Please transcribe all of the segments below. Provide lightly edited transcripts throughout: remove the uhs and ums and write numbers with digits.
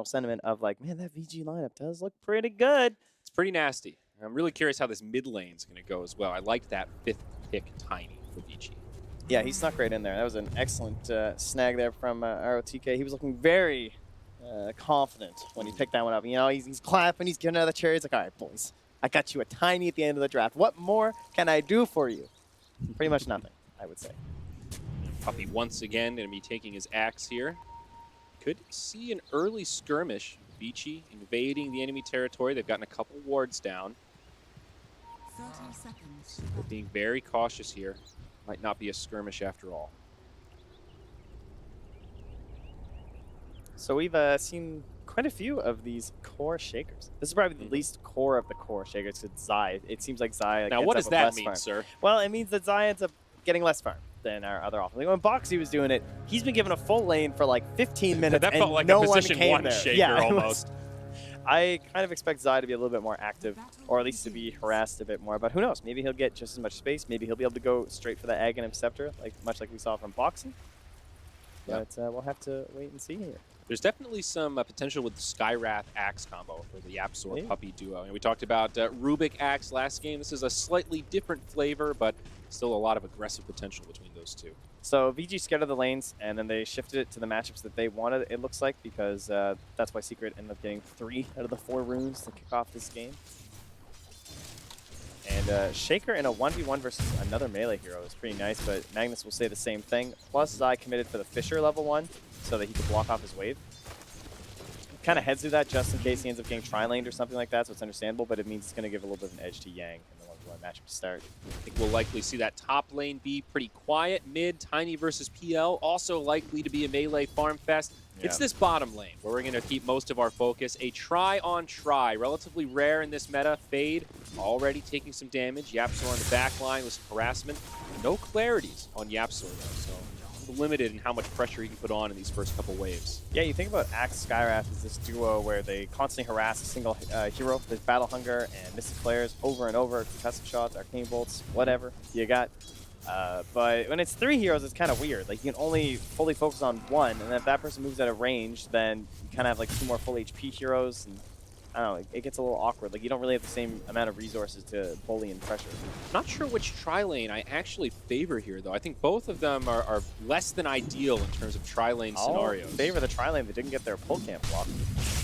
sentiment of like, man, that VG lineup does look pretty good. It's pretty nasty. I'm really curious how this mid lane's going to go as well. I liked that 5th pick Tiny for Vici. Yeah, he snuck right in there. That was an excellent snag there from ROTK. He was looking very confident when he picked that one up. You know, he's clapping, he's giving out the cherry. He's like, all right, boys, I got you a Tiny at the end of the draft. What more can I do for you? Pretty much nothing, I would say. Puppy once again going to be taking his axe here. Could see an early skirmish. Vici invading the enemy territory. They've gotten a couple wards down. 30 seconds. They're being very cautious here. Might not be a skirmish after all. So we've seen quite a few of these core shakers. This is probably the least core of the core shakers. It's Zai. It seems like Zai. Now, what does that mean, sir? Well, it means that Zai ends up getting less farm than our other offense. Like when Boxy was doing it, he's been given a full lane for like 15 minutes. That and felt like no a position one one shaker yeah, almost. I kind of expect Zai to be a little bit more active, or at least to be harassed a bit more. But who knows? Maybe he'll get just as much space. Maybe he'll be able to go straight for the Aghanim Scepter, much like we saw from Boxy. Yeah. But we'll have to wait and see here. There's definitely some potential with the Skywrath Axe combo for the Yapsor Puppy duo. And we talked about Rubik Axe last game. This is a slightly different flavor, but still a lot of aggressive potential between those two. So VG scared of the lanes, and then they shifted it to the matchups that they wanted, it looks like, because that's why Secret ended up getting 3 out of the 4 runes to kick off this game. And Shaker in a 1v1 versus another melee hero is pretty nice, but Magnus will say the same thing. Plus, Zai committed for the Fisher level 1 so that he could block off his wave. Kind of heads through that just in case he ends up getting tri-laned or something like that, so it's understandable, but it means it's going to give a little bit of an edge to Yang in the 1v1 matchup to start. I think we'll likely see that top lane be pretty quiet. Mid, Tiny versus PL, also likely to be a melee farm fest. Yeah. It's this bottom lane where we're going to keep most of our focus. A try-on-try, relatively rare in this meta. Fade already taking some damage. Yapsor on the back line with some harassment. No clarities on Yapsor though, so limited in how much pressure he can put on in these first couple waves. Yeah, you think about Axe Skywrath as this duo where they constantly harass a single hero. There's Battle Hunger and Mystic Flares over and over, contested shots, Arcane Bolts, whatever you got. But when it's 3 heroes, it's kind of weird. Like, you can only fully focus on one, and if that person moves out of range, then you kind of have like 2 more full HP heroes, and I don't know, it gets a little awkward. Like, you don't really have the same amount of resources to bully and pressure. Not sure which tri-lane I actually favor here, though. I think both of them are less than ideal in terms of tri-lane scenarios. I favor the tri-lane that didn't get their pull camp block.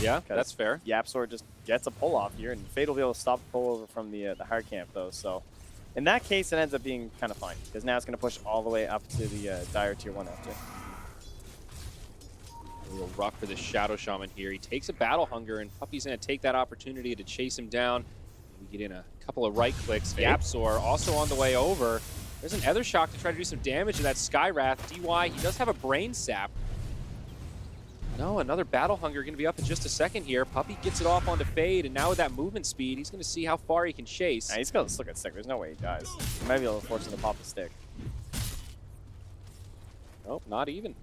Yeah, that's fair. Yapsor just gets a pull off here, and Fade will be able to stop the pull over from the hard camp, though. So in that case, it ends up being kind of fine, because now it's going to push all the way up to the Dire Tier 1 after. A real rock for the Shadow Shaman here. He takes a Battle Hunger, and Puppy's going to take that opportunity to chase him down. We get in a couple of right clicks. Yapsor also on the way over. There's an Ether Shock to try to do some damage to that Skywrath. DY, he does have a Brain Sap. No, another Battle Hunger going to be up in just a second here. Puppy gets it off onto Fade, and now with that movement speed, he's going to see how far he can chase. Nah, he's going to still get stick. There's no way he dies. He might be able to force him to pop the stick. Nope, not even.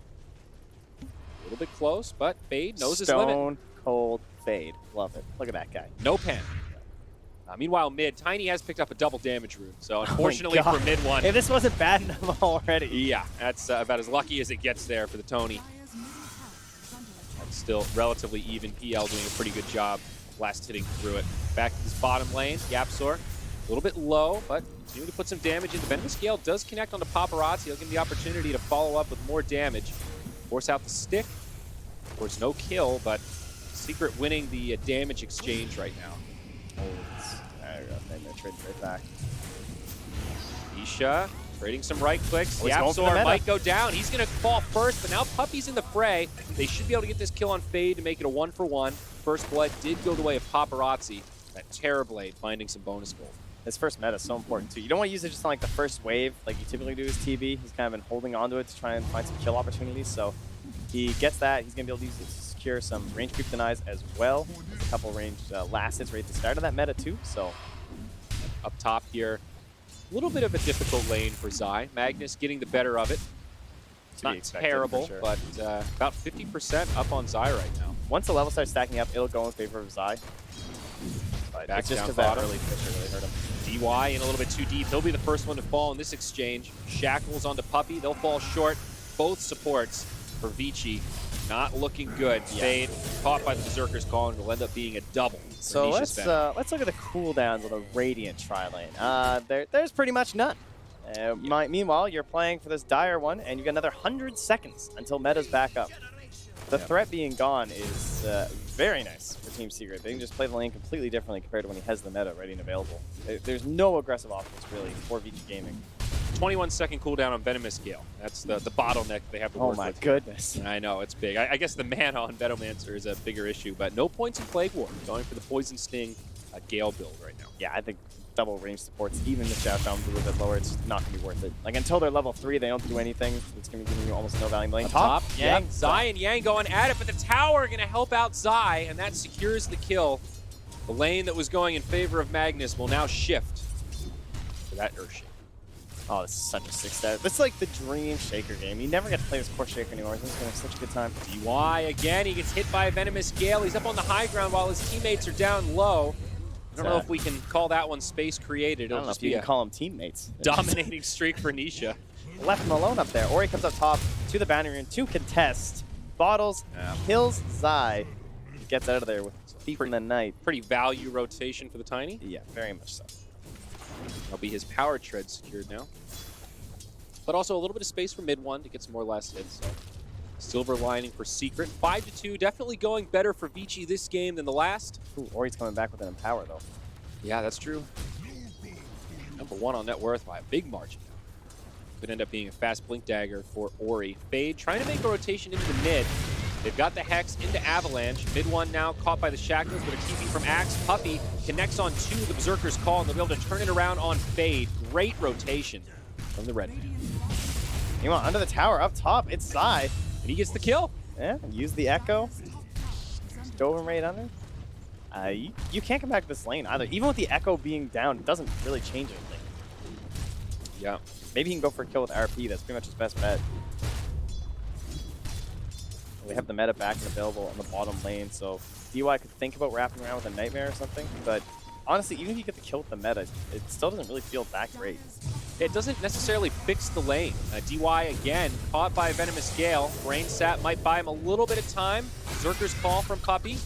A little bit close, but Fade knows his limit. Stone cold Fade. Love it. Look at that guy. No pen. Meanwhile, mid, Tiny has picked up a double damage rune. So unfortunately for mid one. If this wasn't bad enough already. Yeah, that's about as lucky as it gets there for the Tony. That's still relatively even. PL doing a pretty good job last hitting through it. Back to this bottom lane, Yapsor. A little bit low, but continuing to put some damage in. The Venomous Gale does connect onto Paparazzi. He'll give him the opportunity to follow up with more damage. Force out the stick. Of course, no kill, but Secret winning the damage exchange right now. There we go. They're trading right back. Isha trading some right clicks. Yapsor might go down. He's going to fall first, but now Puppy's in the fray. They should be able to get this kill on Fade to make it a 1-for-1. First blood did go the way of Paparazzi. That Terrorblade finding some bonus gold. This first meta is so important too. You don't want to use it just on like the first wave like you typically do as TB. He's kind of been holding onto it to try and find some kill opportunities. So he gets that. He's going to be able to use it to secure some range creep denies as well. There's a couple range last hits right at the start of that meta too. So up top here, a little bit of a difficult lane for Zai. Magnus getting the better of it. It's not terrible, sure, but about 50% up on Zai right now. Once the level starts stacking up, it'll go in favor of Zai. Back it's just because that early Fisher really hurt him. DY in a little bit too deep. He'll be the first one to fall in this exchange. Shackles onto Puppy. They'll fall short. Both supports for Vici. not looking good. Fade caught by the Berserker's Call and will end up being a double. So let's look at the cooldowns of the Radiant tri-lane. There's pretty much none. Meanwhile, you're playing for this dire one, and you got another 100 seconds until meta's back up. The threat being gone is very nice for Team Secret. They can just play the lane completely differently compared to when he has the meta ready and available. There's no aggressive offense, really, for Vici Gaming. 21-second cooldown on Venomous Gale. That's the bottleneck they have to work with. Oh my goodness. I know, it's big. I guess the mana on Venomancer is a bigger issue, but no points in Plague War. Going for the Poison Sting Gale build right now. Yeah, I think double range supports, even the Shadow Down's a little bit lower, it's not going to be worth it. Like, until they're level 3, they don't do anything. It's going to be giving you almost no value in lane. Top, Yang, Zai and Yang going at it, but the tower going to help out Zai, and that secures the kill. The lane that was going in favor of Magnus will now shift to that Earthshake. Oh, this is such a sick stat. This is like the dream Shaker game. You never get to play this core Shaker anymore. This is going to be such a good time. DY again, he gets hit by a Venomous Gale. He's up on the high ground while his teammates are down low. I don't know if we can call that one space created. I don't know if you can call them teammates. Dominating streak for Nisha. Left him alone up there. Ori comes up top to the boundary rune to contest. Bottles, kills Zai. He gets out of there with Thief in the Night. Pretty value rotation for the Tiny. Yeah, very much so. That'll be his power tread secured now. But also a little bit of space for mid one to get some more last hits. So silver lining for Secret. 5-2, definitely going better for Vici this game than the last. Ooh, Ori's coming back with an Empower though. Yeah, that's true. Number 1 on net worth by a big margin. Could end up being a fast blink dagger for Ori. Fade trying to make a rotation into the mid. They've got the Hex into Avalanche. Mid one now caught by the Shackles, but a TP from Axe. Puppy connects on 2 of the Berserker's Call, and they'll be able to turn it around on Fade. Great rotation from the Red. You want under the tower up top, it's Zai. And he gets the kill. Yeah, use the Echo. Dove him right under. You can't come back to this lane either. Even with the Echo being down, it doesn't really change anything. Yeah. Maybe he can go for a kill with RP. That's pretty much his best bet. We have the meta back and available on the bottom lane, so DY could think about wrapping around with a Nightmare or something, but honestly, even if you get the kill with the meta, it still doesn't really feel that great. It doesn't necessarily fix the lane. DY again, caught by a Venomous Gale. Brain Sap might buy him a little bit of time. Berserker's Call from Puppy.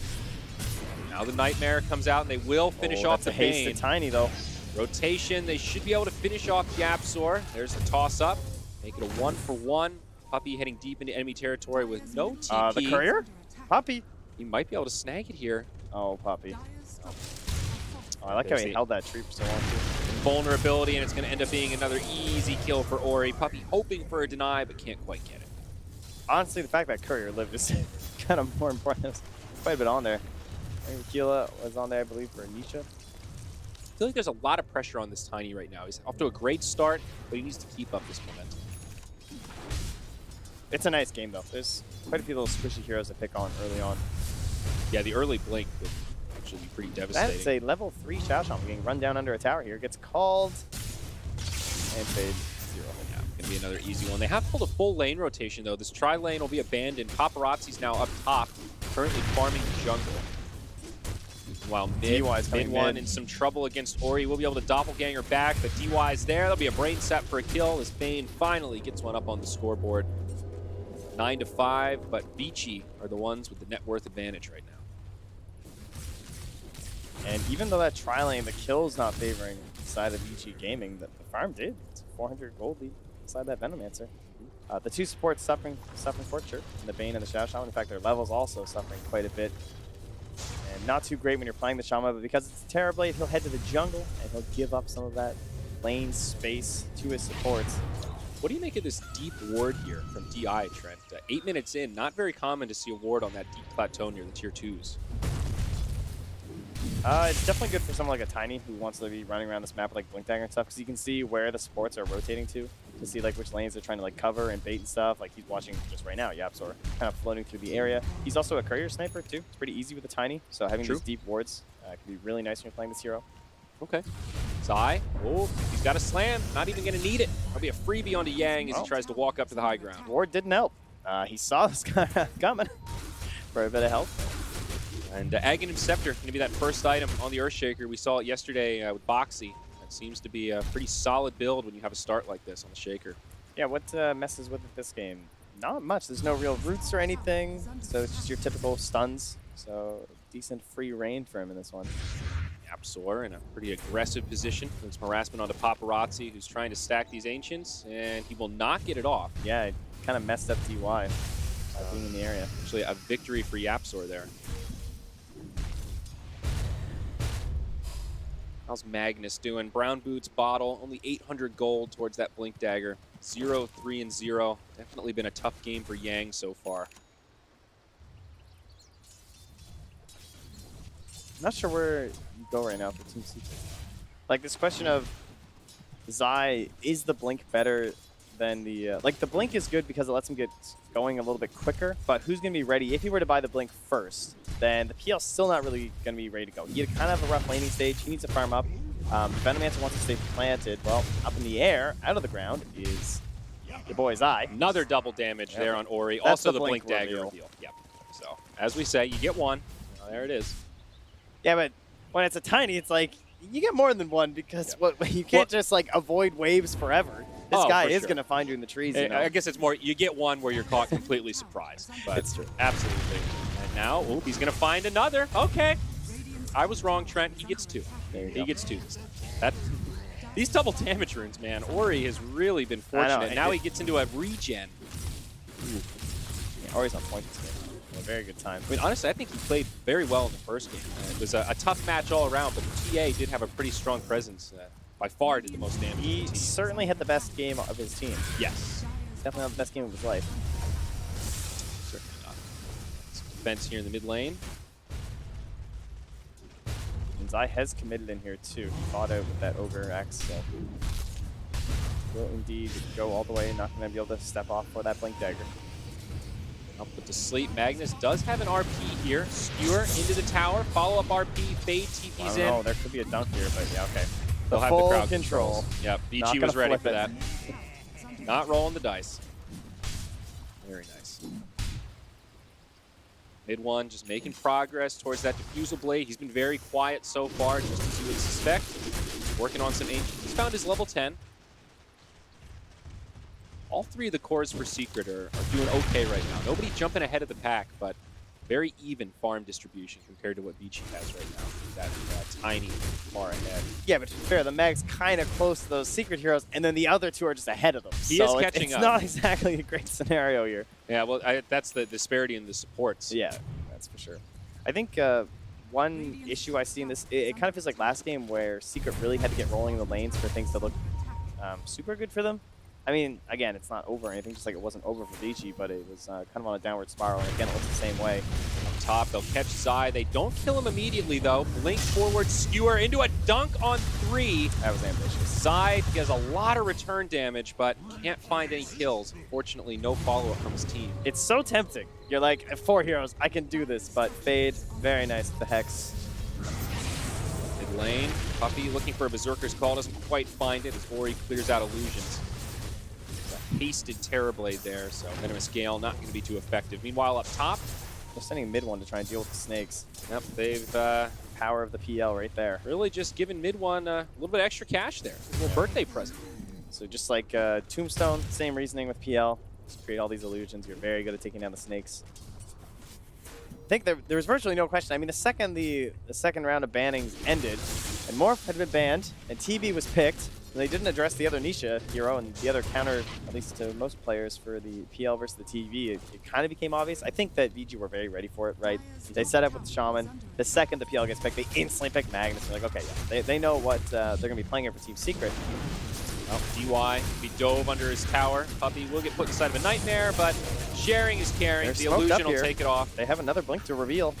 Now the Nightmare comes out and they will finish off the Bane. That's a Tiny though. Rotation, they should be able to finish off Yapzor. There's the toss up. Make it a 1-for-1. Puppy heading deep into enemy territory with no TP. The Courier? Puppy. He might be able to snag it here. Oh, Puppy. Oh, I like how he held that tree for so long too. Vulnerability, and it's going to end up being another easy kill for Ori. Puppy hoping for a deny, but can't quite get it. Honestly, the fact that Courier lived is kind of more important. There's quite a bit on there. I think Keela was on there, I believe, for Nisha. I feel like there's a lot of pressure on this Tiny right now. He's off to a great start, but he needs to keep up this momentum. It's a nice game, though. There's quite a few little squishy heroes to pick on early on. Yeah, the early blink would actually be pretty devastating. That's a level 3 Shao Shao getting run down under a tower here. Gets called and fade 0. Yeah, gonna be another easy one. They have pulled a full lane rotation, though. This tri-lane will be abandoned. Paparazzi's now up top, currently farming the jungle. While mid one in some trouble against Ori. We'll be able to doppelganger back, but DY's there. There'll be a brain set for a kill as Bane finally gets one up on the scoreboard. 9-5, but Vici are the ones with the net worth advantage right now. And even though that tri-lane, the kill's not favoring the side of Vici Gaming, the farm did. It's a 400 gold lead inside that Venomancer. The 2 supports suffering Fortune, the Bane and the Shao Shaman. In fact, their level's also suffering quite a bit. And not too great when you're playing the Shaman, but because it's a Terrorblade, he'll head to the jungle and he'll give up some of that lane space to his supports. What do you make of this deep ward here from DI, Trent? 8 minutes in, not very common to see a ward on that deep plateau near the tier 2s. It's definitely good for someone like a Tiny who wants to be running around this map with like Blink Dagger and stuff, because you can see where the supports are rotating to see like which lanes they're trying to like cover and bait and stuff. Like he's watching just right now, Yapzor kind of floating through the area. He's also a Courier Sniper too. It's pretty easy with the Tiny, so having these deep wards can be really nice when you're playing this hero. Okay. Zai, oh, he's got a slam. Not even going to need it. That'll be a freebie onto Yang as he tries to walk up to the high ground. Ward didn't help. He saw this guy coming for a bit of help. And Aghanim Scepter going to be that first item on the Earthshaker. We saw it yesterday with Boxy. That seems to be a pretty solid build when you have a start like this on the Shaker. Yeah, what messes with it this game? Not much. There's no real roots or anything, so it's just your typical stuns. So decent free reign for him in this one. YapzOr in a pretty aggressive position. There's harassment onto Paparazzi, who's trying to stack these Ancients, and he will not get it off. Yeah, it kind of messed up DY by being in the area. Actually, a victory for YapzOr there. How's Magnus doing? Brown boots, bottle, only 800 gold towards that Blink Dagger. 0-3-0. Definitely been a tough game for Yang so far. I'm not sure where you go right now for Team Secret. Like this question of Zai, is the Blink better than the... like the Blink is good because it lets him get going a little bit quicker, but who's going to be ready? If he were to buy the Blink first, then the PL's still not really going to be ready to go. He had kind of a rough laning stage. He needs to farm up. Venomancer wants to stay planted. Well, up in the air, out of the ground, is your boy Zai. Another double damage there on Ori. That's Also the the Blink Dagger reveal. reveal. Yep. So, as we say, you get one. There it is. Yeah, but when it's a tiny, it's like, you get more than one because you can't just like avoid waves forever. This guy is going to find you in the trees. You know? I guess it's more, you get one where you're caught completely surprised. But It's true. Absolutely. And now, oh, he's going to find another. Okay. I was wrong, Trent. He gets two. He gets two. These double damage runes, man. Ori has really been fortunate. Now he gets into a regen. Yeah, Ori's on point this game. A very good time. I mean, honestly, I think he played very well in the first game. It was a tough match all around, but the TA did have a pretty strong presence. By far did the most damage. He certainly had the best game of his team. Yes. Definitely not the best game of his life. Certainly not. Some defense here in the mid lane. And Zai has committed in here too. He fought out with that Ogre X, so will indeed go all the way, not going to be able to step off for that Blink Dagger. I'll put to sleep. Magnus does have an RP here. Skewer into the tower. Follow up RP. Fade TP's in. Oh, there could be a dunk here, but yeah, okay. They'll have full the crowd control. Yep, Vici was ready for that. Not rolling the dice. Very nice. Mid one, just making progress towards that diffusal blade. He's been very quiet so far, just as you would suspect. Working on some ancient. He's found his level 10. All three of the cores for Secret are doing okay right now. Nobody jumping ahead of the pack, but very even farm distribution compared to what Vici has right now. That tiny far ahead. Yeah, but to be fair, the Mag's kind of close to those Secret heroes, and then the other two are just ahead of them. He is catching it's up. It's not exactly a great scenario here. Yeah, well, that's the disparity in the supports. Yeah, that's for sure. I think one issue I see in this, it kind of feels like last game where Secret really had to get rolling in the lanes for things to look super good for them. I mean, again, it's not over or anything, just like it wasn't over for Vici, but it was kind of on a downward spiral, and again, it looks the same way. Up top, they'll catch Zai. They don't kill him immediately, though. Blink forward, Skewer into a dunk on 3. That was ambitious. Zai gets a lot of return damage, but can't find any kills. Unfortunately, no follow-up from his team. It's so tempting. You're like, 4 heroes, I can do this, but Fade, very nice with the Hex. Mid lane, Puppy looking for a Berserker's Call, doesn't quite find it as Ori clears out illusions. Hasted Terrorblade there, so Venomous Gale not going to be too effective. Meanwhile, up top, they're sending mid one to try and deal with the snakes. Yep, they've power of the PL right there. Really just given mid one a little bit extra cash there. A little birthday present. So just like Tombstone, same reasoning with PL. Just create all these illusions. You're very good at taking down the snakes. I think there was virtually no question. I mean, the second round of bannings ended, and Morph had been banned, and TB was picked, and they didn't address the other Nisha hero, and the other counter, at least to most players, for the PL versus the TV, it kind of became obvious. I think that VG were very ready for it, right? They set up with the Shaman. The second the PL gets picked, they instantly pick Magnus. They're like, okay, yeah, they know what they're going to be playing here for Team Secret. Well, DY be dove under his tower. Puppy will get put inside of a Nightmare, but sharing is caring. The illusion will take it off. They have another Blink to reveal.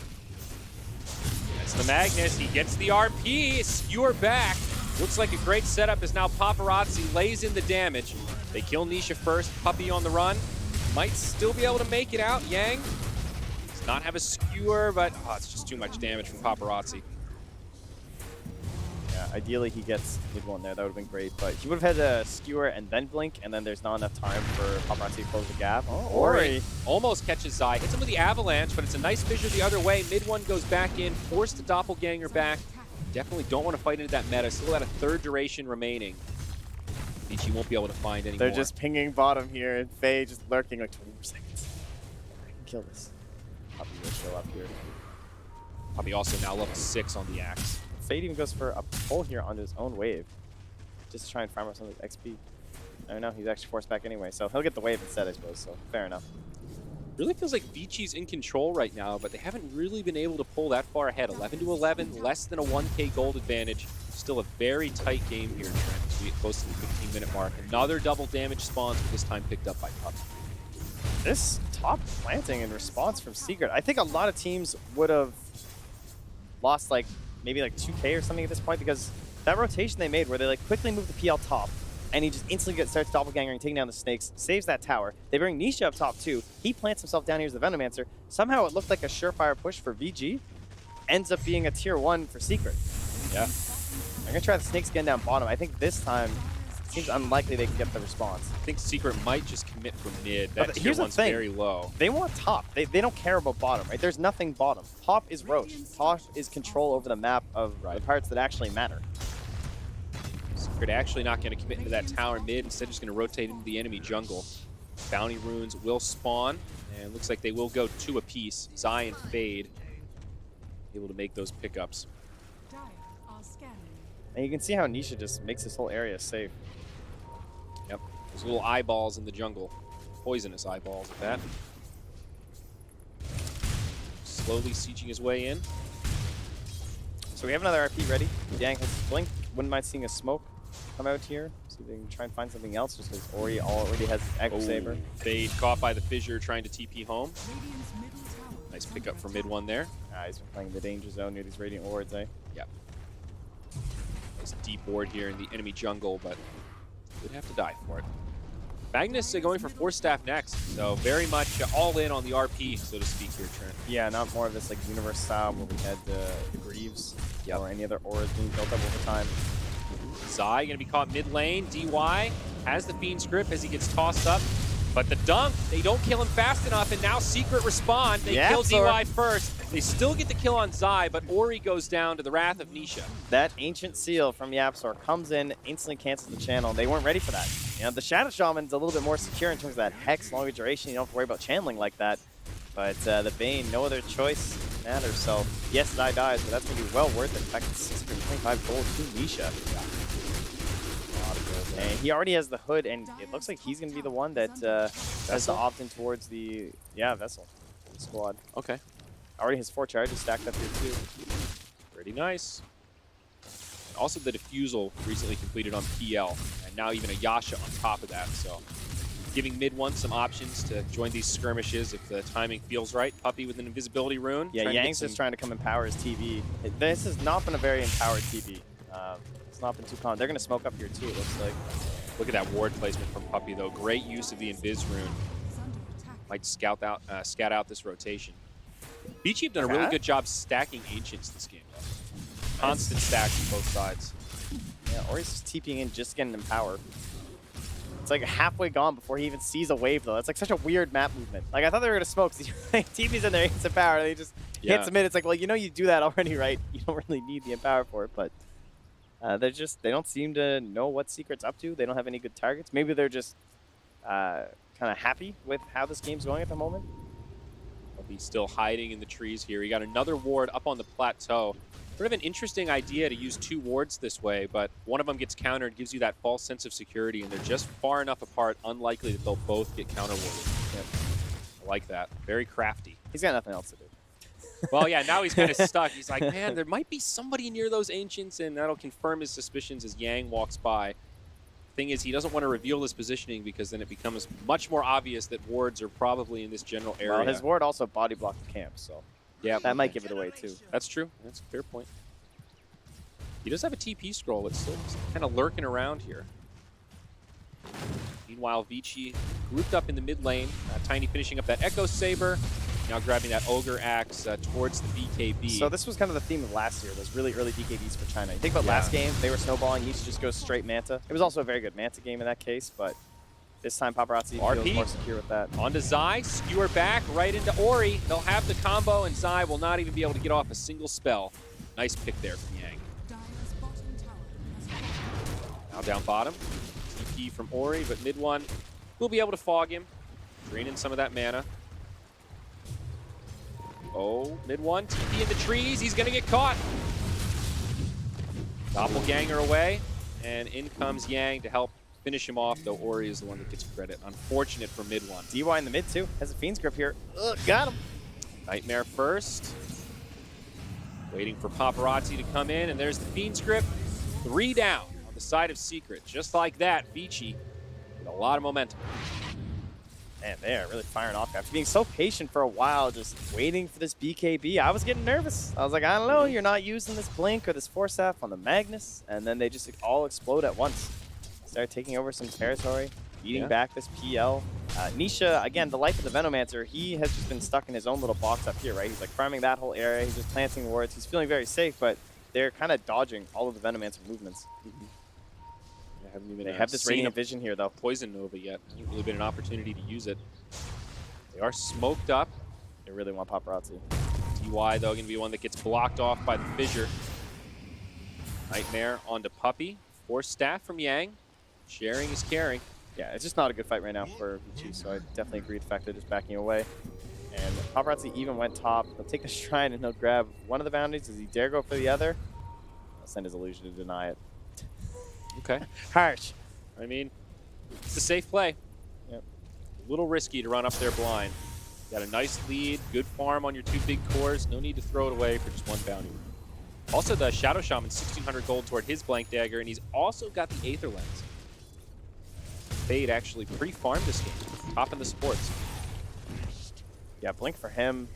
That's the Magnus. He gets the RP. Skewer back. Looks like a great setup as now Paparazzi lays in the damage. They kill Nisha first. Puppy on the run. Might still be able to make it out. Yang does not have a Skewer, but it's just too much damage from Paparazzi. Yeah, ideally he gets mid one there. That would have been great, but he would have had a Skewer and then Blink, and then there's not enough time for Paparazzi to close the gap. Oh, Ori almost catches Zai. Hits him with the Avalanche, but it's a nice fissure the other way. Mid one goes back in, forced the Doppelganger back. Definitely don't want to fight into that meta. Still got a third duration remaining. Vici won't be able to find any They're more. just pinging bottom here, and Faye just lurking like 20 more seconds. I can kill this. Poppy will show up here. Poppy also now level 6 on the axe. Fade even goes for a pull here on his own wave, just to try and farm up some of his XP. I don't know, he's actually forced back anyway, so he'll get the wave instead, I suppose, so fair enough. Really feels like Vici's in control right now, but they haven't really been able to pull that far ahead. 11 to 11, less than a 1K gold advantage. Still a very tight game here, Trent, as we get close to the 15-minute mark. Another double damage spawns, but this time picked up by Puppy. This top planting in response from Secret, I think a lot of teams would have lost like maybe like 2K or something at this point, because that rotation they made where they like quickly move the PL top and he just instantly starts doppelgangering, taking down the snakes, saves that tower. They bring Nisha up top too. He plants himself down here as the Venomancer. Somehow it looked like a surefire push for VG. Ends up being a tier 1 for Secret. Yeah. I'm gonna try the snakes again down bottom. I think this time it seems unlikely they can get the response. I think Secret might just commit from mid. That tier Here's the 1's thing. very low. They want top. They don't care about bottom, right? There's nothing bottom. Top is Roche. Top is control over the map of the parts that actually matter. Secret actually not going to commit into that tower mid, instead just going to rotate into the enemy jungle. Bounty runes will spawn, and looks like they will go 2 apiece. Zai and Fade able to make those pickups. Dire are scanning. And you can see how Nisha just makes this whole area safe. Yep, those little eyeballs in the jungle. Poisonous eyeballs at that. Slowly sieging his way in. So we have another RP ready. Yang has his blink. Wouldn't mind seeing a smoke come out here. See if they can try and find something else, just because Ori already has his Aggro Saber. Fade caught by the fissure trying to TP home. Radiant's middle tower. Nice pickup for mid one there. He's been playing the danger zone near these Radiant Wards, eh? Yep. Nice deep ward here in the enemy jungle, but would have to die for it. Magnus going for 4-staff next, so very much all in on the RP, so to speak here, Trent. Yeah, not more of this like universe style where we had the Greaves or any other auras being built up over time. Zai gonna be caught mid lane. DY has the Fiend's grip as he gets tossed up. But the dunk, they don't kill him fast enough, and now Secret respond. They kill DY first. They still get the kill on Zai, but Ori goes down to the wrath of Nisha. That Ancient Seal from YapzOr comes in, instantly cancels the channel. They weren't ready for that. You know, the Shadow Shaman's a little bit more secure in terms of that Hex, longer duration. You don't have to worry about channeling like that. But the Bane, no other choice matters. So, yes, Zai dies, but that's going to be well worth it. In fact, 625 gold to Nisha. And he already has the hood, and it looks like he's going to be the one that has to opt in towards the Vessel squad. Okay. Already has 4 charges stacked up here too. Pretty nice. Also the Diffusal recently completed on PL, and now even a Yasha on top of that, so giving mid one some options to join these skirmishes if the timing feels right. Puppy with an invisibility rune. Yeah, Yang's just trying to come empower his TV. This has not been a very empowered TV. It's not been too common. They're going to smoke up here too, it looks like. Look at that ward placement from Puppy though. Great use of the Invis rune. Is under attack. Might scout out this rotation. Vici have done a really good job stacking Ancients this game. Constant stacks on both sides. Yeah, Ori's just TPing in, just getting empowered. It's like halfway gone before he even sees a wave though. That's like such a weird map movement. Like I thought they were going to smoke. TP's in there, hits empower, and they just hits him in. It's like, well, you know you do that already, right? You don't really need the empower for it, but they don't seem to know what Secret's up to. They don't have any good targets. Maybe they're just kind of happy with how this game's going at the moment. He's still hiding in the trees here. He got another ward up on the plateau. Sort of an interesting idea to use 2 wards this way, but one of them gets countered, gives you that false sense of security, and they're just far enough apart, unlikely that they'll both get counter-warded. Yep. I like that. Very crafty. He's got nothing else to do. Well, yeah, now he's kind of stuck. He's like, man, there might be somebody near those Ancients, and that'll confirm his suspicions as Yang walks by. Thing is, he doesn't want to reveal his positioning because then it becomes much more obvious that wards are probably in this general area. Well, his ward also body blocked the camp, so yeah, that might give it away too. That's true. That's a fair point. He does have a TP scroll. It's still kind of lurking around here. Meanwhile, Vici grouped up in the mid lane. Tiny finishing up that Echo Saber. Now grabbing that Ogre Axe towards the BKB. So this was kind of the theme of last year, those really early BKBs for China. You think about last game, they were snowballing, he used to just go straight Manta. It was also a very good Manta game in that case, but this time Paparazzi feels more secure with that. Onto Zai, skewer back right into Ori. They'll have the combo, and Zai will not even be able to get off a single spell. Nice pick there from Yang. Dire's bottom tower has fallen. Now down bottom. TP from Ori, but mid one will be able to fog him, draining some of that mana. Oh, mid one, TP in the trees. He's going to get caught. Doppelganger away, and in comes Yang to help finish him off, though Ori is the one that gets credit. Unfortunate for mid one. DY in the mid, too. Has a Fiend's Grip here. Ugh, got him. Nightmare first. Waiting for Paparazzi to come in, and there's the Fiend's Grip. 3 down on the side of Secret. Just like that, Vici with a lot of momentum. Man, they are really firing off after being so patient for a while, just waiting for this BKB. I was getting nervous. I was like, I don't know, you're not using this Blink or this Force Staff on the Magnus, and then they just all explode at once. Start taking over some territory, beating back this PL. Nisha, again, the life of the Venomancer, he has just been stuck in his own little box up here, right? He's like farming that whole area, he's just planting wards, he's feeling very safe, but they're kind of dodging all of the Venomancer movements. They have this Radiant Vision here, though. Poison Nova yet. Hasn't really been an opportunity to use it. They are smoked up. They really want Paparazzi. DY, though, going to be one that gets blocked off by the Fissure. Nightmare onto Puppy. Force Staff from Yang. Sharing is caring. Yeah, it's just not a good fight right now for Vici, so I definitely agree with the fact they're just backing away. And Paparazzi even went top. He'll take the Shrine and he'll grab one of the bounties. Does he dare go for the other? He'll send his illusion to deny it. Okay. Harsh. I mean, it's a safe play. Yep. A little risky to run up there blind. Got a nice lead, good farm on your 2 big cores. No need to throw it away for just 1 bounty. Also, the Shadow Shaman, 1,600 gold toward his Blank Dagger, and he's also got the Aether Lens. Fade actually pre-farmed this game, top in the supports. Yeah, Blink for him.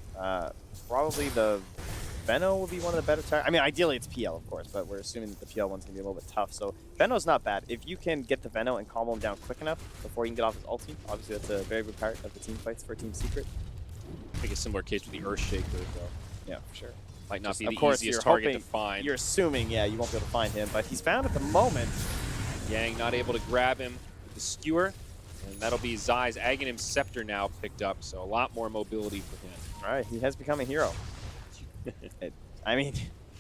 Probably the Veno will be one of the better targets. I mean, ideally it's PL, of course, but we're assuming that the PL one's going to be a little bit tough. So Veno's not bad. If you can get the Veno and combo him down quick enough before he can get off his ulti, obviously that's a very good part of the team fights for Team Secret. I think a similar case with the Earthshaker, though. Yeah, for sure. Might not Just, be of the course, easiest you're target to hoping, find. You're assuming, yeah, you won't be able to find him, but he's found at the moment. Yang not able to grab him with the Skewer, and that'll be Zai's Aghanim Scepter now picked up, so a lot more mobility for him. All right, he has become a hero. I mean,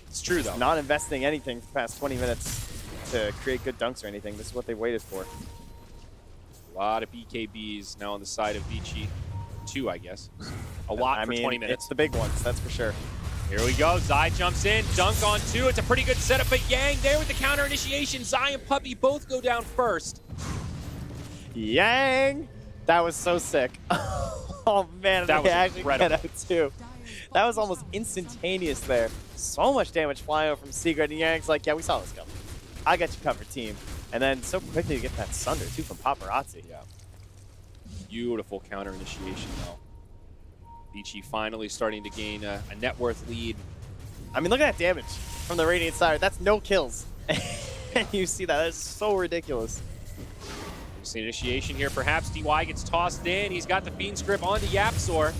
it's true, though. Not investing anything for the past 20 minutes to create good dunks or anything. This is what they waited for. A lot of BKBs now on the side of Vici. 2, I guess. A lot for 20 minutes. It's the big ones, that's for sure. Here we go. Zai jumps in, dunk on 2. It's a pretty good setup, but Yang there with the counter initiation. Zai and Puppy both go down first. Yang! That was so sick. Oh man, that they was actually incredible. get out too. That was almost instantaneous there. So much damage flying over from Secret, and Yang's like, yeah, we saw this coming. I got you covered, team. And then so quickly to get that Sunder too from Paparazzi. Yeah. Beautiful counter initiation though. Vici finally starting to gain a net worth lead. I mean, look at that damage from the Radiant side. That's no kills. And you see that. That's so ridiculous. There's the initiation here. Perhaps DY gets tossed in. He's got the Fiend's Grip onto Yapzor.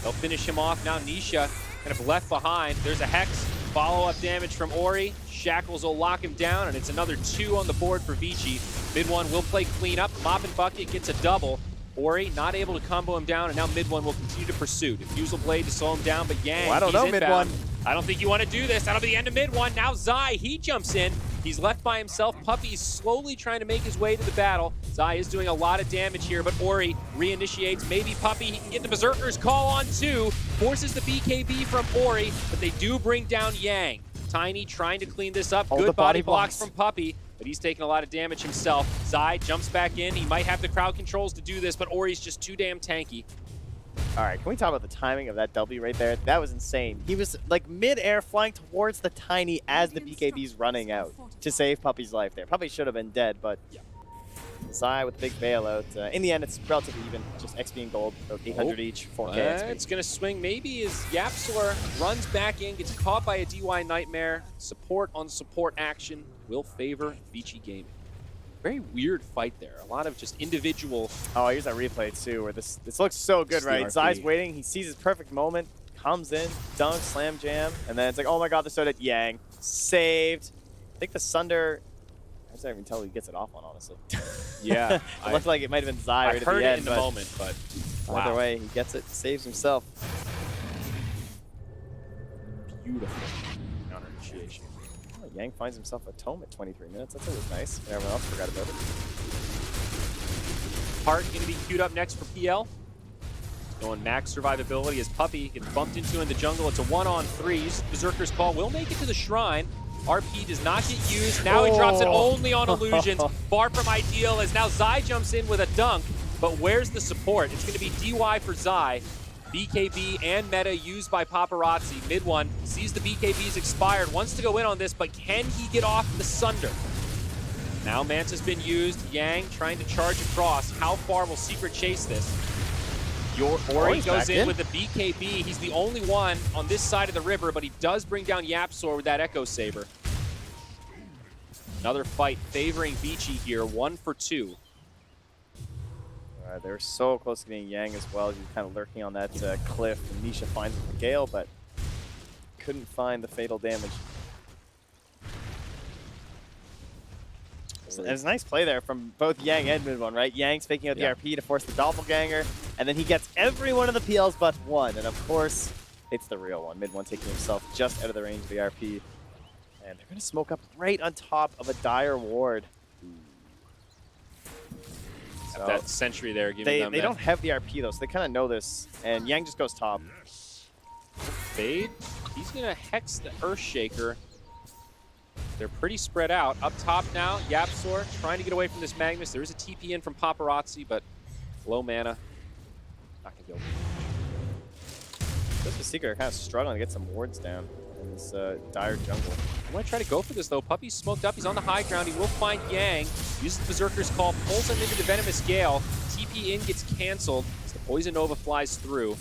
They'll finish him off. Now Nisha kind of left behind. There's a Hex. Follow-up damage from Ori. Shackles will lock him down, and it's another 2 on the board for Vici. Mid one will play clean up. Mop and Bucket gets a double. Ori not able to combo him down, and now mid one will continue to pursue. Diffusal Blade to slow him down, but Yang, I don't know, mid one. I don't think you want to do this. That'll be the end of mid one. Now Zai, he jumps in. He's left by himself. Puppy's slowly trying to make his way to the battle. Zai is doing a lot of damage here, but Ori reinitiates. Maybe Puppy, he can get the Berserker's Call on 2. Forces the BKB from Ori, but they do bring down Yang. Tiny trying to clean this up. All Good the body body blocks blocks from Puppy, but he's taking a lot of damage himself. Zai jumps back in. He might have the crowd controls to do this, but Ori's just too damn tanky. All right, can we talk about the timing of that W right there? That was insane. He was like mid-air flying towards the Tiny as the BKB's running out to save Puppy's life there. Probably should have been dead, but Zai with the big bailout. In the end, it's relatively even. Just XP and gold, about 800 each, 4K XP. It's going to swing maybe as Yapzor runs back in, gets caught by a DY Nightmare. Support on support action will favor Vici Gaming. Very weird fight there. A lot of just individual. Oh, here's that replay too, where this looks so good, right? Zai's waiting. He sees his perfect moment, comes in, dunk, slam jam, and then it's like, oh my god, they're so dead. Yang saved. I think the Sunder. I don't even tell who he gets it off on, honestly. Yeah, it looked like it might have been Zai right at the end. I heard it in the moment, but either way, he gets it, saves himself. Beautiful counter initiation. Oh, Yang finds himself a tome at 23 minutes. That's always nice. Everyone else forgot about it. Heart going to be queued up next for PL. Going max survivability as Puppy gets bumped into in the jungle. It's a 1-on-3. Uses Berserker's Call. Will make it to the shrine. RP does not get used. Now he drops it only on illusions. Far from ideal as now Zai jumps in with a dunk. But where's the support? It's going to be DY for Zai. BKB and meta used by Paparazzi. Mid one sees the BKB's expired. Wants to go in on this, but can he get off the Sunder? Now Manta's been used. Yang trying to charge across. How far will Secret chase this? Ori goes in with the BKB. He's the only one on this side of the river, but he does bring down YapzOr with that Echo Saber. Another fight favoring Vici here, 1 for 2. They were so close to getting Yang as well. He was kind of lurking on that cliff. And Nisha finds the Gale, but couldn't find the fatal damage. It was a nice play there from both Yang and Mid one, right? Yang's faking out the RP to force the doppelganger, and then he gets every one of the PLs but one. And of course, it's the real one. Mid one taking himself just out of the range of the RP. And they're going to smoke up right on top of a dire ward. So that sentry there giving them they don't have the RP though, so they kind of know this. And Yang just goes top. Fade. He's going to hex the Earthshaker. They're pretty spread out. Up top now, YapzOr trying to get away from this Magnus. There is a TP in from Paparazzi, but low mana. Not going to go. Just the Secret are kind of struggling to get some wards down in this dire jungle. I want to try to go for this though. Puppy's smoked up. He's on the high ground. He will find Yang. Uses the Berserker's Call. Pulls him into the Venomous Gale. TP in gets canceled as the Poison Nova flies through.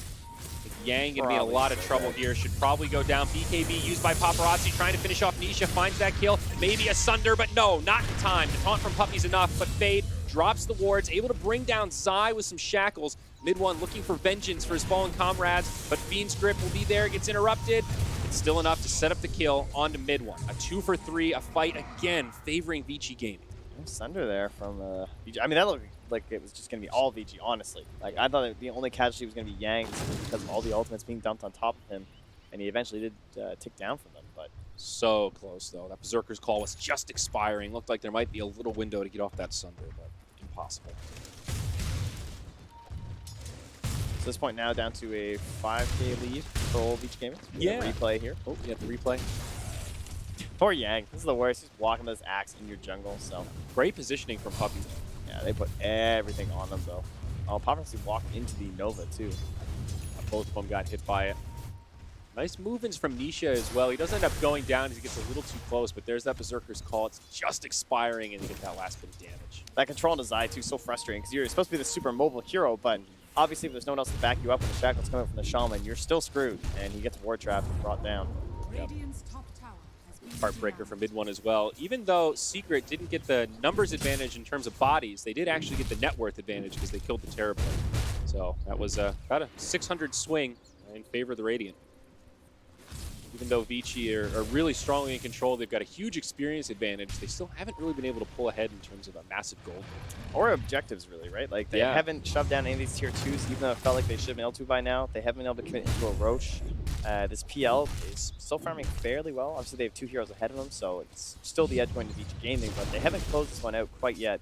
Yang gonna be in a lot of trouble here. Should probably go down. BKB used by Paparazzi trying to finish off Nisha. Finds that kill. Maybe a Sunder, but no, not in time. The taunt from Puppy's enough, but Fade drops the wards. Able to bring down Zai with some shackles. Mid one looking for vengeance for his fallen comrades, but Fiend's Grip will be there. Gets interrupted. It's still enough to set up the kill onto mid one. A 2 for 3, a fight again favoring Vici Gaming. Sunder there from Vici. I mean, that looked like it was just going to be all Vici, honestly. Like, I thought that the only casualty was going to be Yang because of all the ultimates being dumped on top of him, and he eventually did tick down from them, but... So close, though. That Berserker's Call was just expiring. Looked like there might be a little window to get off that Sunder, but impossible. So this point now down to a 5K lead for old Vici Gaming. Yeah. Replay here. Oh, you have the replay. Poor Yang. This is the worst. He's walking with his axe in your jungle, so... Great positioning from Puppy. Yeah, they put everything on them, though. Oh, Paparazzi walked into the Nova, too. Both of them got hit by it. Nice movements from Nisha as well. He doesn't end up going down as he gets a little too close, but there's that Berserker's Call. It's just expiring, and you get that last bit of damage. That control on the Zai, too, is so frustrating, because you're supposed to be the super mobile hero, but obviously if there's no one else to back you up when the shackles coming from the Shaman, you're still screwed, and he gets Ward Trap and brought down. Radiant's top tower has been Heartbreaker for mid one as well. Even though Secret didn't get the numbers advantage in terms of bodies, they did actually get the net worth advantage because they killed the Terrorblade. So that was about a 600 swing in favor of the Radiant. Even though Vici are really strongly in control, they've got a huge experience advantage. They still haven't really been able to pull ahead in terms of a massive goal. Or objectives, really, right? Like, they haven't shoved down any of these tier 2s, even though it felt like they should have been able to by now. They haven't been able to commit into a Roche. This PL is still farming fairly well. Obviously, they have 2 heroes ahead of them, so it's still the edge going to Vici Gaming, but they haven't closed this one out quite yet.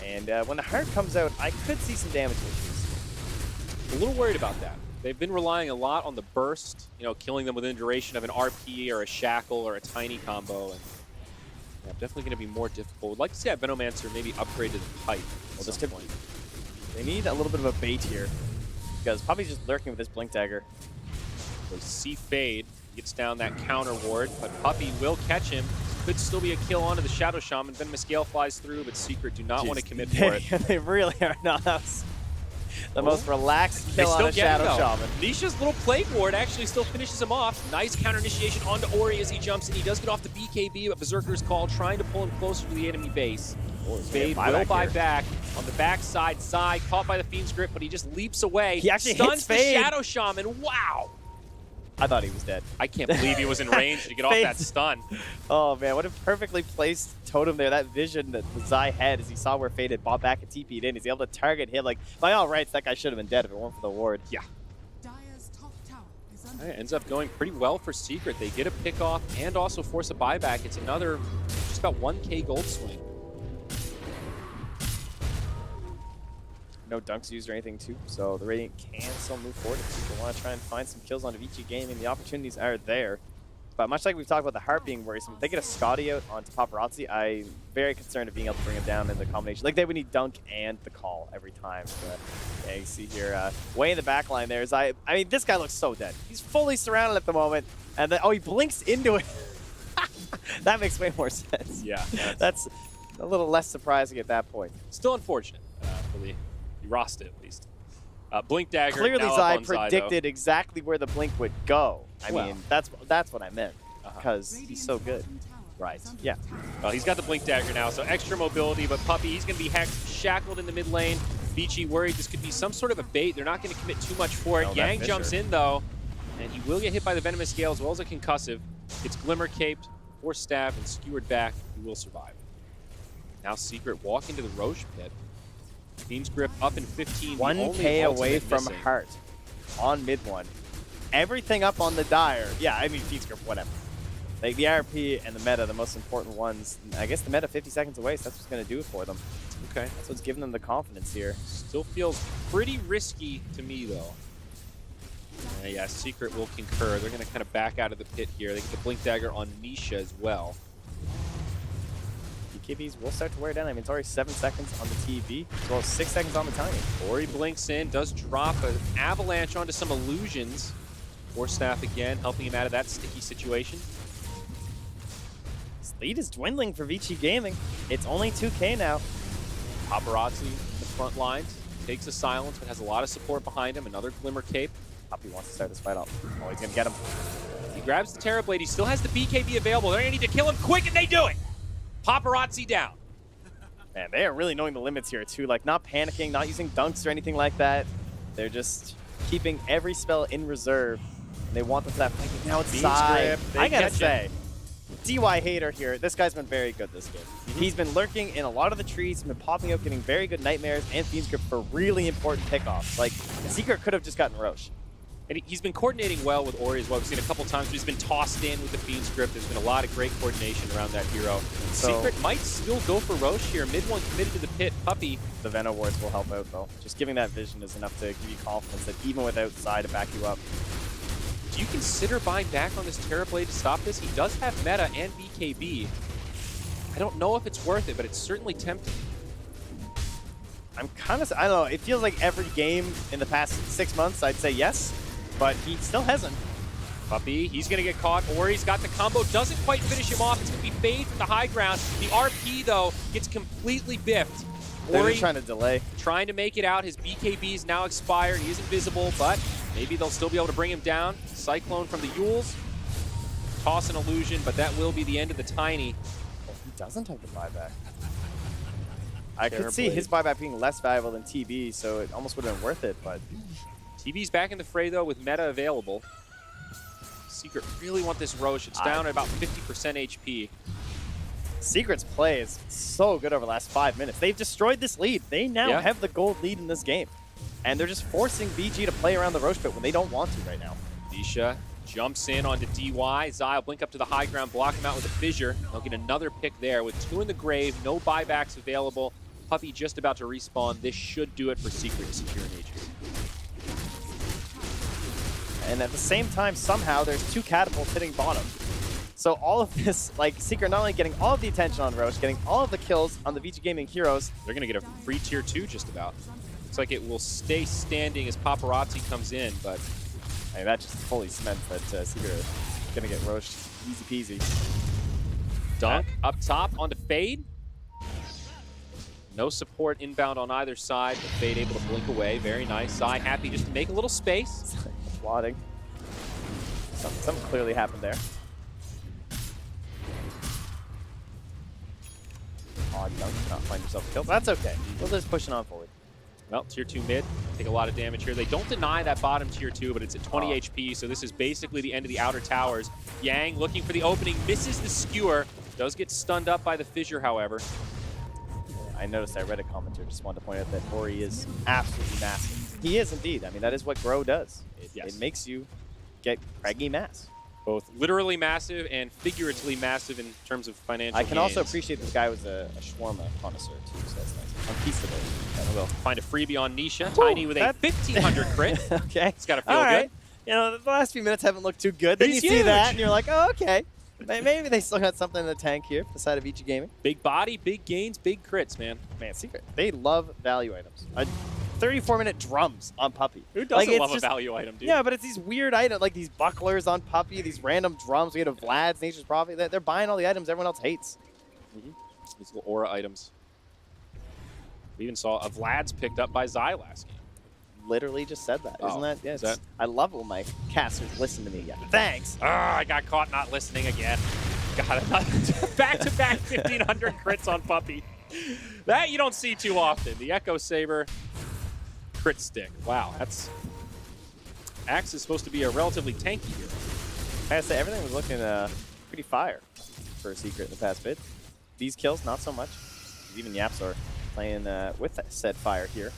And when the Heart comes out, I could see some damage issues. A little worried about that. They've been relying a lot on the burst, you know, killing them within duration of an RP or a shackle or a tiny combo. And yeah, definitely going to be more difficult. Would like to see that Venomancer maybe upgrade to the pipe at some point. They need a little bit of a bait here, because Puppy's just lurking with this Blink Dagger. They see Fade, gets down that counter ward, but Puppy will catch him. Could still be a kill onto the Shadow Shaman. Venomous Gale flies through, but Secret do not want to commit for it. They really are not. That was the most relaxed kill on a Shadow Shaman. Nisha's little Plague Ward actually still finishes him off. Nice counter initiation onto Ori as he jumps in. He does get off the BKB, but Berserker's Call trying to pull him closer to the enemy base. Fade will buy back on the backside. Zai caught by the Fiend's Grip, but he just leaps away. He actually stuns hits the Fade. Shadow Shaman. Wow. I thought he was dead. I can't believe he was in range to get off that stun. Oh man, what a perfectly placed totem there. That vision that Zai had as he saw where Fade had bought back and TP'd in. He's able to target him. Like, by all rights, that guy should have been dead if it weren't for the ward. Yeah. Dire's top tower is under It ends up going pretty well for Secret. They get a pick off and also force a buyback. It's another just about 1K gold swing. no dunks used or anything too, so the Radiant can still move forward if people want to try and find some kills on Vici Gaming. The opportunities are there. But much like we've talked about the heart being worrisome, if they get a Scotty out onto Paparazzi, I'm very concerned of being able to bring him down in the combination. Like, they would need dunk and the call every time. But, yeah, you see here, way in the back line there is, I mean, this guy looks so dead. He's fully surrounded at the moment. And then, oh, he blinks into it. That makes way more sense. Yeah. That's a little less surprising at that point. Still unfortunate for the roster, at least. Blink dagger. Clearly, now Zai up on Zai, predicted exactly where the blink would go. I Well. mean, that's what I meant, because he's so good. Right. Yeah. Well, he's got the blink dagger now, so extra mobility, but Puppy, he's going to be shackled in the mid lane. Vici worried this could be some sort of a bait. They're not going to commit too much for it. No, that Yang Fisher. jumps in, though, and he will get hit by the Venomous Scale as well as a concussive. It's Glimmer caped, or stabbed, and skewered back. He will survive. Now Secret walk into the Roche pit. Team's grip up in 15. 1K away from missing. Heart on mid one. Everything up on the Dire. Yeah, I mean, Feed Grip, whatever. Like, the RP and the meta, the most important ones. I guess the meta 50 seconds away, so that's what's going to do it for them. Okay. That's what's giving them the confidence here. Still feels pretty risky to me, though. Yeah, Secret will concur. They're going to kind of back out of the pit here. They get the Blink Dagger on Nisha as well. BKBs will start to wear down. I mean, it's already 7 seconds on the TV, as well as 6 seconds on the Tiny. Ori blinks in, does drop an avalanche onto some illusions. War Staff again, helping him out of that sticky situation. This lead is dwindling for Vici Gaming. It's only 2K now. Paparazzi in the front lines. Takes a silence, but has a lot of support behind him. Another Glimmer Cape. Poppy wants to start this fight off. Oh, he's going to get him. He grabs the Terrorblade. He still has the BKB available. They're going to need to kill him quick, and they do it! Paparazzi down. Man, they are really knowing the limits here, too. Like, not panicking, not using dunks or anything like that. They're just keeping every spell in reserve. They want them to that fight. Now it's Zai. I gotta say, DY hater here. This guy's been very good this game. He's been lurking in a lot of the trees. He's been popping out, getting very good nightmares and Fiend's Grip for really important pickoffs. Like, Secret could have just gotten Roche. And he's been coordinating well with Ori as well. We've seen a couple times where he's been tossed in with the Fiend's Grip. There's been a lot of great coordination around that hero. So, Secret might still go for Roche here. Mid one committed to the pit. Puppy. The Venom wards will help out, though. Just giving that vision is enough to give you confidence that even without Zai to back you up. Do you consider buying back on this Terrorblade to stop this? He does have meta and BKB. I don't know if it's worth it, but it's certainly tempting. I'm kind of, I don't know, it feels like every game in the past 6 months, I'd say yes, but he still hasn't. Puppy, he's going to get caught. Ori's got the combo, doesn't quite finish him off. It's going to be Fade from the high ground. The RP, though, gets completely biffed. They're Ori just trying to delay. trying to make it out. His BKB is now expired. He is invisible, but maybe they'll still be able to bring him down. Cyclone from the Yules. Toss an illusion, but that will be the end of the Tiny. Well, he doesn't have the buyback. I could see his buyback being less valuable than TB, so it almost would have been worth it, but... TB's back in the fray, though, with meta available. Secret really want this Roche. It's down at about 50% HP. Secret's play is so good over the last 5 minutes. They've destroyed this lead. They now have the gold lead in this game. And they're just forcing VG to play around the Roche pit when they don't want to right now. Nisha jumps in onto DY. Zai will blink up to the high ground, block him out with a fissure. They'll get another pick there with 2 in the grave, no buybacks available. Puppy just about to respawn. This should do it for Secret to secure an Aegis. And at the same time, somehow, there's 2 catapults hitting bottom. So all of this, like, Secret not only getting all of the attention on Roche, getting all of the kills on the VG Gaming heroes. They're going to get a free tier 2 just about. Looks like it will stay standing as Paparazzi comes in, but... I mean, that just fully cements that Secret is going to get Roche easy peasy. Dunk up top onto Fade. No support inbound on either side, but Fade able to blink away. Very nice. Zai happy just to make a little space. Applauding. Something clearly happened there. Odd dunk, not find yourself a kill. That's okay. We're just pushing on forward. Well, tier 2 mid, take a lot of damage here. They don't deny that bottom tier 2, but it's at 20 HP, so this is basically the end of the outer towers. Yang looking for the opening, misses the skewer. Does get stunned up by the fissure, however. I noticed, I read a comment here, just wanted to point out that Ori is absolutely massive. He is indeed. I mean, that is what Grow does. It makes you get craggy mass. Both literally massive and figuratively massive in terms of financial I can also gains. appreciate this guy was a shawarma connoisseur too, so that's nice. On pizza day. We'll find a freebie on Nisha. Woo, Tiny with a 1500 crit. Okay. It's got to feel All good. right. You know, the last few minutes haven't looked too good. Then He's you see that, huge. and you're like, oh, okay. Maybe they still got something in the tank here for the side of Vici Gaming. Big body, big gains, big crits, man. Man, Secret. They love value items. 34-minute drums on Puppy. Who doesn't it's love just- a value item, dude? Yeah, but it's these weird items, like these bucklers on Puppy, these random drums. We had a Vlad's Nature's Prophet. They're buying all the items everyone else hates. These little aura items. We even saw a Vlad's picked up by Zai last game. Literally just said that. Oh, Isn't that? Yeah, is that- I love it when my casters listen to me. Yeah. Thanks. Ah, I got caught not listening again. Got it. Back-to-back 1500 crits on Puppy. That you don't see too often. The Echo Saber crit stick. Wow, that's... Axe is supposed to be a relatively tanky hero. I gotta say, everything was looking pretty fire for a Secret in the past bit. These kills, not so much. Even Yapsor playing with that said fire here.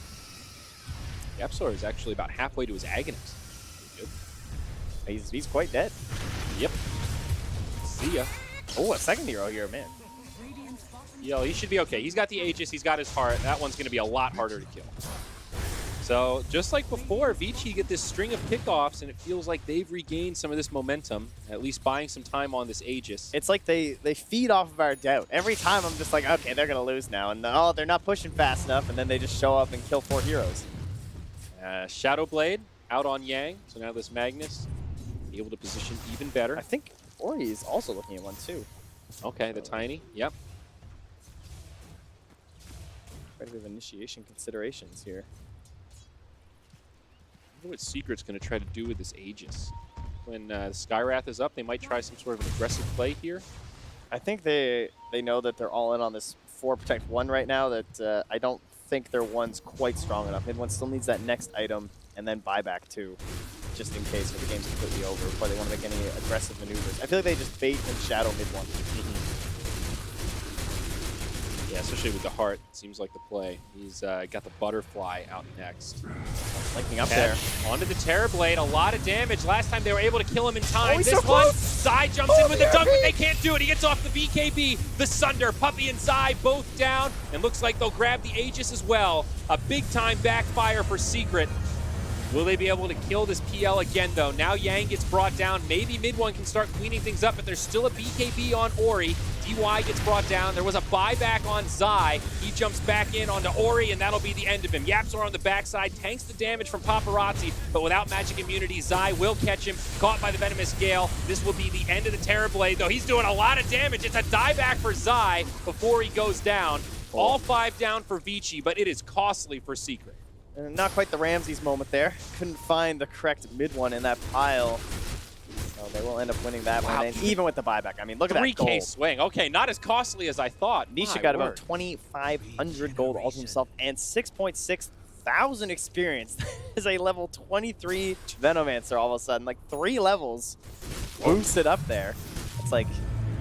Yapsor is actually about halfway to his Agonist. Pretty good. He's quite dead. Yep. See ya. Oh, a second hero here, man. Radiant's bottom Yo, he should be okay. He's got the Aegis, he's got his heart. That one's going to be a lot harder to kill. So, just like before, Vici get this string of pickoffs, and it feels like they've regained some of this momentum, at least buying some time on this Aegis. It's like they feed off of our doubt. Every time I'm just like, okay, they're going to lose now. And oh, they're not pushing fast enough, and then they just show up and kill 4 heroes. Shadow Blade out on Yang, so now this Magnus be able to position even better. I think Ori is also looking at one, too. Okay, the Tiny, yep. Quite a bit of initiation considerations here. I wonder what Secret's going to try to do with this Aegis. When Skywrath is up, they might try some sort of an aggressive play here. I think they know that they're all in on this 4 protect 1 right now, that I don't think their 1's quite strong enough. Mid 1 still needs that next item and then buyback 2, just in case if the game's completely over, before they want to make any aggressive maneuvers. I feel like they just bait and shadow mid 1. Yeah, especially with the heart, it seems like the play. He's got the Butterfly out next. Linking up there. Onto the Terror Blade, a lot of damage. Last time they were able to kill him in time. he's This so one, close! Zai jumps in with the dunk, but they can't do it. He gets off the BKB, the Sunder. Puppy and Zai both down, and looks like they'll grab the Aegis as well. A big-time backfire for Secret. Will they be able to kill this PL again, though? Now Yang gets brought down. Maybe mid 1 can start cleaning things up, but there's still a BKB on Ori. DY gets brought down. There was a buyback on Zai. He jumps back in onto Ori, and that'll be the end of him. Yapsor on the backside tanks the damage from Paparazzi, but without magic immunity, Zai will catch him. Caught by the Venomous Gale. This will be the end of the Terror Blade, though. He's doing a lot of damage. It's a dieback for Zai before he goes down. All 5 down for Vici, but it is costly for Secret. Not quite the Ramses moment there. Couldn't find the correct mid 1 in that pile. So they will end up winning that one, and even with the buyback. I mean, look at that 3K gold. swing. Okay, not as costly as I thought. Nisha My got word. about 2,500 gold all to himself and 6.6 thousand experience. That is a level 23 Venomancer all of a sudden. Like 3 levels boosted up there. It's like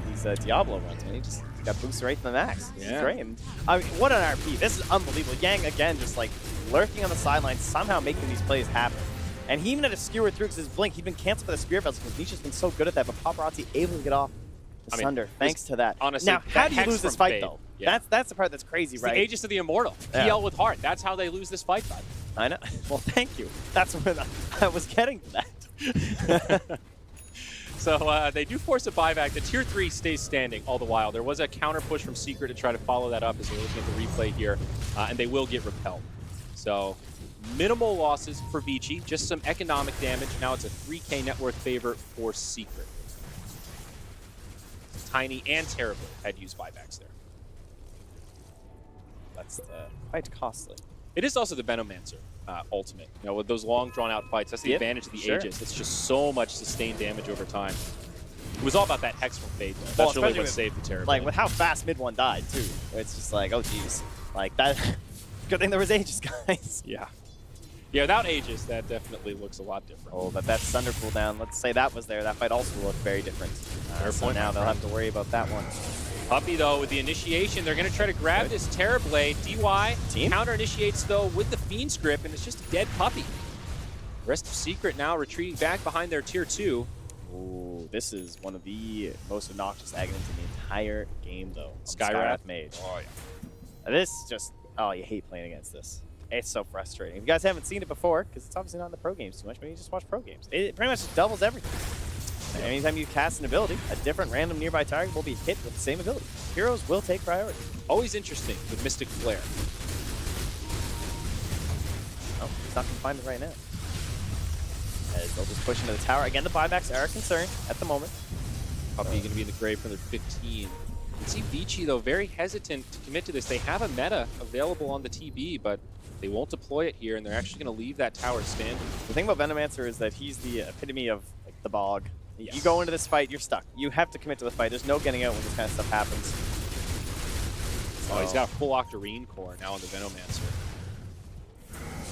these Diablo ones, man. He just got boosted right to the max. This is great. And, I mean, what an RP. This is unbelievable. Yang, again, just like lurking on the sidelines, somehow making these plays happen. And he even had to skewer through because his blink. He'd been canceled by the Spear Vessel because Nisha's been so good at that, but Paparazzi able to get off the Sunder thanks to that. Honestly, now, how that do you hex lose this from fight, Fade. though? Yeah. That's the part that's crazy, It's right? the Aegis of the Immortal. Yeah. PL with heart. That's how they lose this fight, bud. I know. Well, thank you. That's where I was getting to that. So they do force a buyback. The tier 3 stays standing all the while. There was a counter push from Secret to try to follow that up as we're looking at the replay here, and they will get repelled. So minimal losses for Vici, just some economic damage. Now it's a 3K net worth favor for Secret. Tiny and Terrible had used buybacks there. That's quite costly. It is also the Venomancer ultimate. You know, with those long, drawn-out fights, that's the Yeah, advantage of the sure. Aegis. It's just so much sustained damage over time. It was all about that Hex from Fade, though. Well, That's really especially what with- saved the Terror Like, Blade. with how fast mid 1 died, too. It's just like, oh, geez. Like, that... Good thing there was Aegis, guys. Yeah. Yeah, without Aegis, that definitely looks a lot different. Oh, but that Thunder cooldown, let's say that was there. That fight also looked very different. Fair So point, now my they'll friend. have to worry about that one. Puppy, though, with the initiation, they're going to try to grab this Terror Blade. DY Team? counter-initiates, though, with the Fiend Script, and it's just a dead Puppy. Rest of Secret now retreating back behind their tier 2. Ooh. Oh, this is one of the most obnoxious Agonins in the entire game, though. Skywrath Mage. Oh, yeah. This just, oh, you hate playing against this. It's so frustrating. If you guys haven't seen it before, because it's obviously not in the pro games too much, but you just watch pro games. It pretty much just doubles everything. And anytime you cast an ability, a different random nearby target will be hit with the same ability. Heroes will take priority. Always interesting with Mystic Flare. Oh, he's not going to find it right now. As they'll just push into the tower. Again, the buybacks are a concern at the moment. Puppy going to be in the grave for their 15. You can see Vici, though, very hesitant to commit to this. They have a meta available on the TB, but they won't deploy it here, and they're actually going to leave that tower standing. The thing about Venomancer is that he's the epitome of like, the bog. Yes. You go into this fight, you're stuck. You have to commit to the fight. There's no getting out when this kind of stuff happens. Oh, he's got a full Octarine core now on the Venomancer.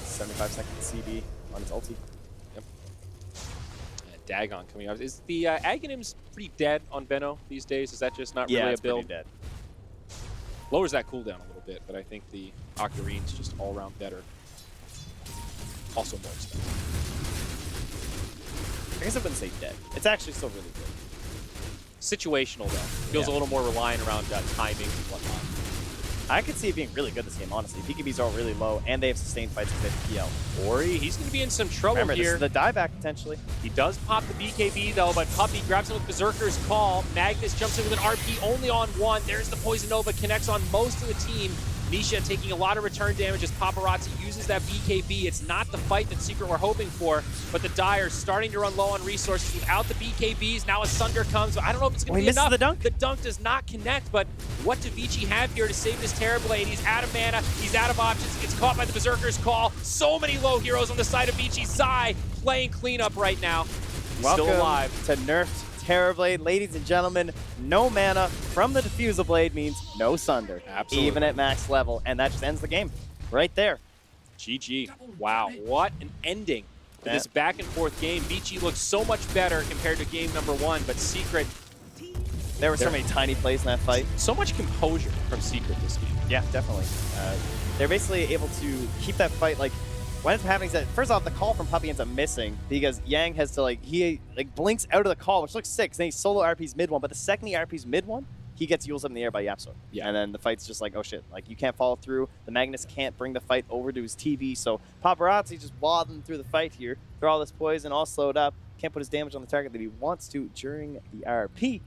75 seconds CB on his ulti. Yep. Dagon coming out. Is the Aghanims pretty dead on Veno these days? Is that just not really a build? Pretty dead. Lowers that cooldown a little bit, but I think the Octarine's just all around better. Also more expensive. I guess I wouldn't say dead. It's actually still really good. Situational, though. Feels a little more reliant around timing and whatnot. I could see it being really good this game, honestly. BKBs are all really low, and they have sustained fights because they have PL. Ori, he's going to be in some trouble Remember, here. this is the dieback, potentially. He does pop the BKB, though, but Puppy grabs him with Berserker's Call. Magnus jumps in with an RP only on one. There's the Poison Nova, connects on most of the team. Nisha taking a lot of return damage as Paparazzi uses that BKB. It's not the fight that Secret were hoping for, but the Dire starting to run low on resources without the BKBs. Now a Sunder comes. I don't know if it's going to be enough. The dunk. The dunk does not connect, but what do Vici have here to save his Terrorblade? He's out of mana. He's out of options. He gets caught by the Berserker's Call. So many low heroes on the side of Vici. Zai playing cleanup right now. He's Welcome still alive. to nerfed Terrorblade. Ladies and gentlemen, no mana from the Diffusal Blade means no Sunder. Absolutely. Even at max level, and that just ends the game right there. GG. Wow, what an ending to this back and forth game. Vici looks so much better compared to game number one, but Secret, There were so many tiny plays in that fight. so much composure from Secret this game. Yeah, definitely. They're basically able to keep that fight, like, what ends up happening is that, first off, the call from Puppy ends up missing because Yang has to, he blinks out of the call, which looks sick, and then he solo RPs mid one, but the second he RPs mid one, he gets Yules up in the air by Yapsor. Yeah. And then the fight's just like, oh shit, like, you can't follow through. The Magnus can't bring the fight over to his TV, so Paparazzi just waddling through the fight here, throw all this poison, all slowed up, can't put his damage on the target that he wants to during the RP.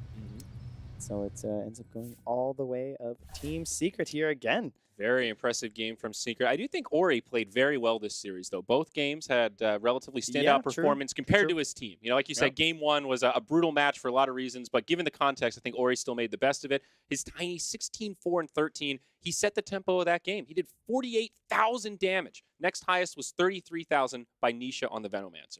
So it ends up going all the way of Team Secret here again. Very impressive game from Secret. I do think Ori played very well this series, though. Both games had relatively standout performance compared to his team. You know, like you said, game one was a brutal match for a lot of reasons, but given the context, I think Ori still made the best of it. His tiny 16-4-13, he set the tempo of that game. He did 48,000 damage. Next highest was 33,000 by Nisha on the Venomancer.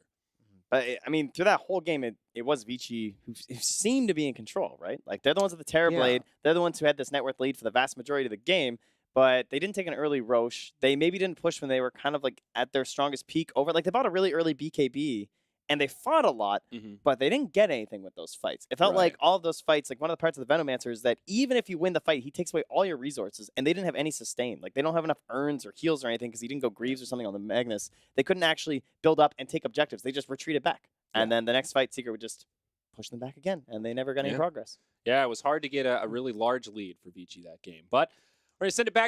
But, I mean, through that whole game, it was Vici who seemed to be in control, right? Like, they're the ones with the Terrorblade. Yeah. They're the ones who had this net worth lead for the vast majority of the game. But they didn't take an early Roche. They maybe didn't push when they were kind of like at their strongest peak over. Like they bought a really early BKB and they fought a lot, but they didn't get anything with those fights. It felt like all of those fights, like one of the parts of the Venomancer is that even if you win the fight, he takes away all your resources and they didn't have any sustain. Like they don't have enough urns or heals or anything because he didn't go Greaves or something on the Magnus. They couldn't actually build up and take objectives. They just retreated back. And then the next fight, Secret would just push them back again and they never got any progress. Yeah, it was hard to get a really large lead for Vici that game. But we're going to send it back.